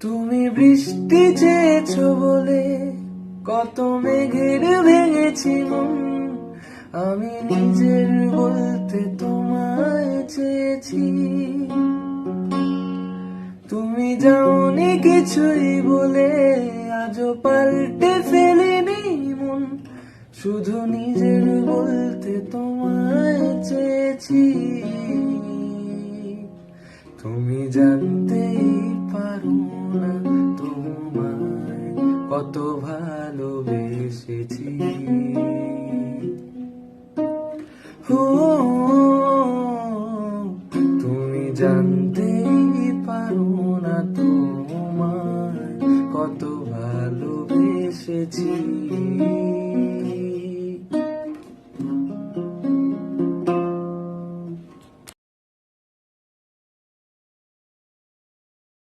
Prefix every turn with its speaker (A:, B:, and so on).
A: তুমি বৃষ্টি চেয়েছো বলে কত মেঘের ভেঙেছি মন, আমি নিজের বলতে তোমায় চেয়েছি। তুমি যাওনি কিছুই বলে আজও পাল্টে ফেলিনি মন, শুধু নিজের বলতে তোমায় চেয়েছি। তুমি জানতেই পারো না তোমায় কত ভালোবেসেছি। ও তুমি জানতেই পারো না তোমায় কত ভালোবেসেছি।